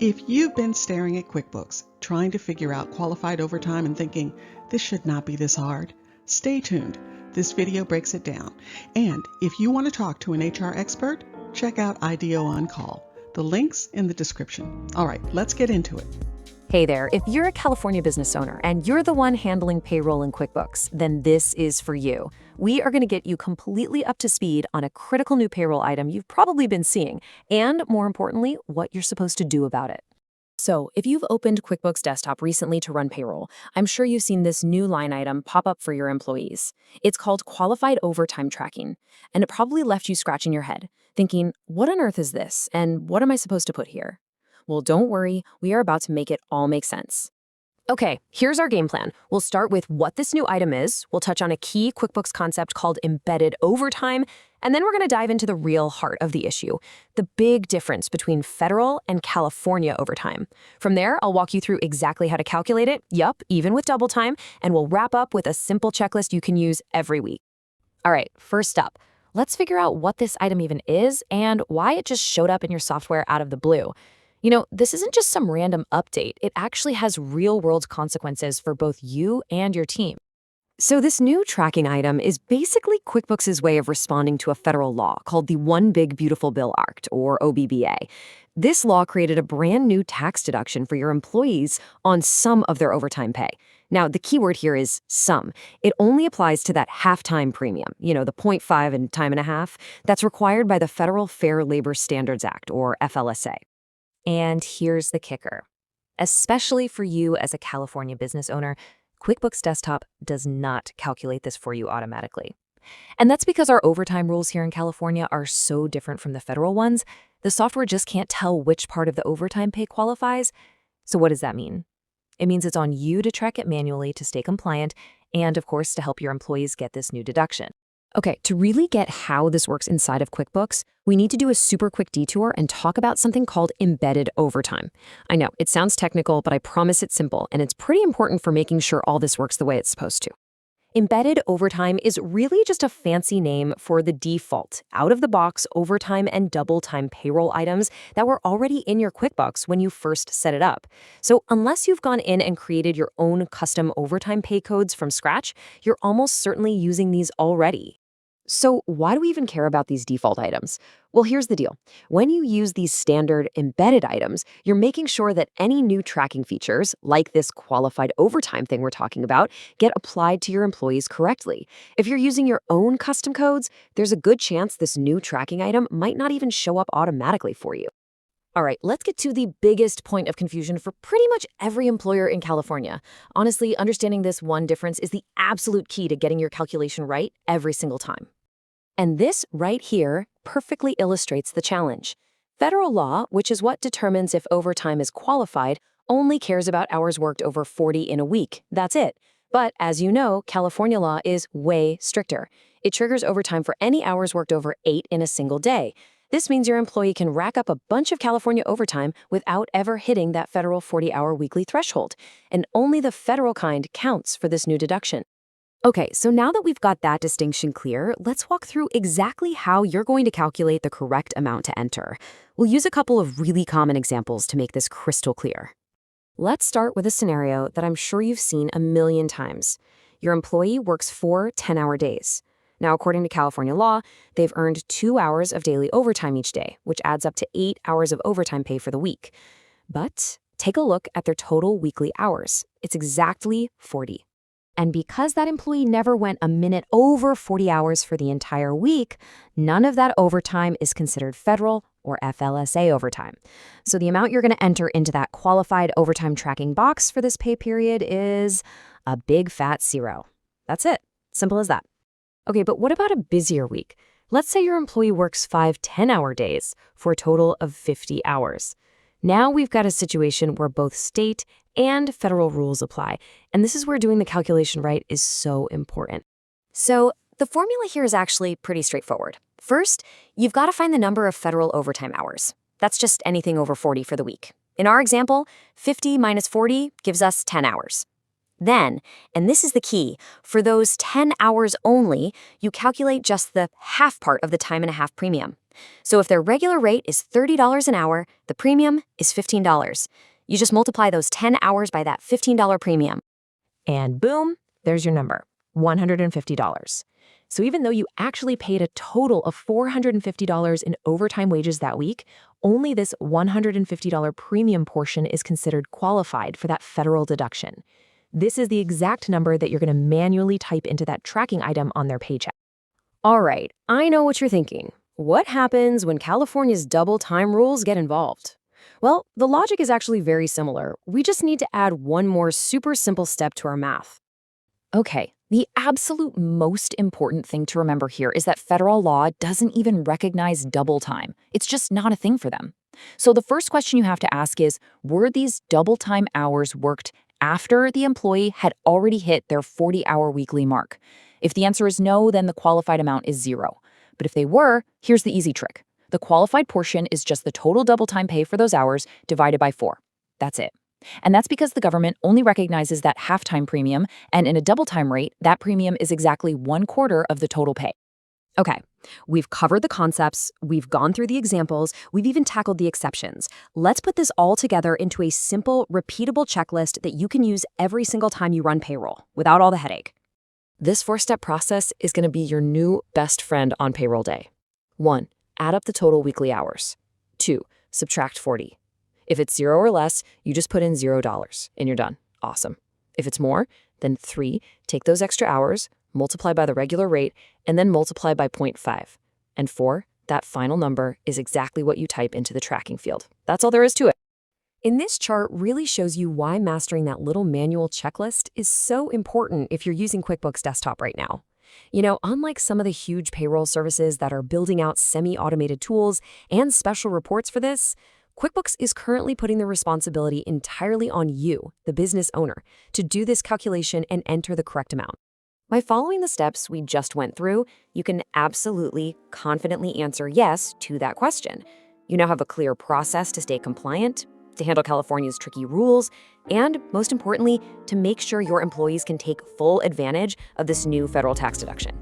If you've been staring at QuickBooks, trying to figure out qualified overtime and thinking, this should not be this hard, stay tuned. This video breaks it down. And if you want to talk to an HR expert, check out IDEO On Call. The link's in the description. All right, let's get into it. Hey there, if you're a California business owner and you're the one handling payroll in QuickBooks, then this is for you. We are going to get you completely up to speed on a critical new payroll item you've probably been seeing, and more importantly, what you're supposed to do about it. So, if you've opened QuickBooks Desktop recently to run payroll, I'm sure you've seen this new line item pop up for your employees. It's called Qualified Overtime Tracking, and it probably left you scratching your head, thinking, what on earth is this, and what am I supposed to put here? Well, don't worry, we are about to make it all make sense. Okay, here's our game plan. We'll start with what this new item is, we'll touch on a key QuickBooks concept called embedded overtime, and then we're going to dive into the real heart of the issue, the big difference between federal and California overtime. From there, I'll walk you through exactly how to calculate it, even with double time, and we'll wrap up with a simple checklist you can use every week. All right, first up, let's figure out what this item even is and why it just showed up in your software out of the blue. You know, this isn't just some random update. It actually has real-world consequences for both you and your team. So this new tracking item is basically QuickBooks' way of responding to a federal law called the One Big Beautiful Bill Act, or OBBA. This law created a brand new tax deduction for your employees on some of their overtime pay. Now, the key word here is some. It only applies to that half-time premium, the 0.5 and time and a half, that's required by the Federal Fair Labor Standards Act, or FLSA. And here's the kicker. Especially for you as a California business owner, QuickBooks Desktop does not calculate this for you automatically. And that's because our overtime rules here in California are so different from the federal ones, the software just can't tell which part of the overtime pay qualifies. So what does that mean? It means it's on you to track it manually to stay compliant and, of course, to help your employees get this new deduction. Okay, to really get how this works inside of QuickBooks, we need to do a super quick detour and talk about something called embedded overtime. I know, it sounds technical, but I promise it's simple, and it's pretty important for making sure all this works the way it's supposed to. Embedded overtime is really just a fancy name for the default, out-of-the-box overtime and double-time payroll items that were already in your QuickBooks when you first set it up. So unless you've gone in and created your own custom overtime pay codes from scratch, you're almost certainly using these already. So why do we even care about these default items? Well, here's the deal. When you use these standard embedded items, you're making sure that any new tracking features, like this qualified overtime thing we're talking about, get applied to your employees correctly. If you're using your own custom codes, there's a good chance this new tracking item might not even show up automatically for you. All right, let's get to the biggest point of confusion for pretty much every employer in California. Honestly, understanding this one difference is the absolute key to getting your calculation right every single time. And this right here perfectly illustrates the challenge. Federal law, which is what determines if overtime is qualified, only cares about hours worked over 40 in a week. That's it. But as you know, California law is way stricter. It triggers overtime for any hours worked over 8 in a single day. This means your employee can rack up a bunch of California overtime without ever hitting that federal 40-hour weekly threshold. And only the federal kind counts for this new deduction. Okay, so now that we've got that distinction clear, let's walk through exactly how you're going to calculate the correct amount to enter. We'll use a couple of really common examples to make this crystal clear. Let's start with a scenario that I'm sure you've seen a million times. Your employee works 4 10-hour days. Now, according to California law, they've earned 2 hours of daily overtime each day, which adds up to 8 hours of overtime pay for the week. But take a look at their total weekly hours. It's exactly 40. And because that employee never went a minute over 40 hours for the entire week, none of that overtime is considered federal or FLSA overtime. So the amount you're going to enter into that qualified overtime tracking box for this pay period is a big fat 0. That's it. Simple as that. Okay, but what about a busier week? Let's say your employee works 5 10-hour days for a total of 50 hours. Now we've got a situation where both state and federal rules apply, and this is where doing the calculation right is so important. So the formula here is actually pretty straightforward. First, you've got to find the number of federal overtime hours. That's just anything over 40 for the week. In our example, 50 minus 40 gives us 10 hours. Then, and this is the key, for those 10 hours only, you calculate just the half part of the time and a half premium. So if their regular rate is $30 an hour, the premium is $15. You just multiply those 10 hours by that $15 premium. And boom, there's your number, $150. So even though you actually paid a total of $450 in overtime wages that week, only this $150 premium portion is considered qualified for that federal deduction. This is the exact number that you're going to manually type into that tracking item on their paycheck. All right, I know what you're thinking. What happens when California's double time rules get involved? Well, the logic is actually very similar. We just need to add one more super simple step to our math. Okay, the absolute most important thing to remember here is that federal law doesn't even recognize double time. It's just not a thing for them. So the first question you have to ask is, were these double time hours worked after the employee had already hit their 40-hour weekly mark? If the answer is no, then the qualified amount is zero. But if they were, here's the easy trick. The qualified portion is just the total double time pay for those hours divided by 4. That's it. And that's because the government only recognizes that half-time premium, and in a double time rate, that premium is exactly 1/4 of the total pay. Okay, we've covered the concepts, we've gone through the examples, we've even tackled the exceptions. Let's put this all together into a simple, repeatable checklist that you can use every single time you run payroll, without all the headache. This 4-step process is going to be your new best friend on payroll day. 1. Add up the total weekly hours. 2. Subtract 40. If it's 0 or less, you just put in $0 and you're done. Awesome. If it's more, then 3, take those extra hours, multiply by the regular rate, and then multiply by 0.5. And 4, that final number is exactly what you type into the tracking field. That's all there is to it. In this chart really shows you why mastering that little manual checklist is so important if you're using QuickBooks Desktop right now. You know, unlike some of the huge payroll services that are building out semi-automated tools and special reports for this, QuickBooks is currently putting the responsibility entirely on you, the business owner, to do this calculation and enter the correct amount. By following the steps we just went through, you can absolutely, confidently answer yes to that question. You now have a clear process to stay compliant, to handle California's tricky rules, and, most importantly, to make sure your employees can take full advantage of this new federal tax deduction.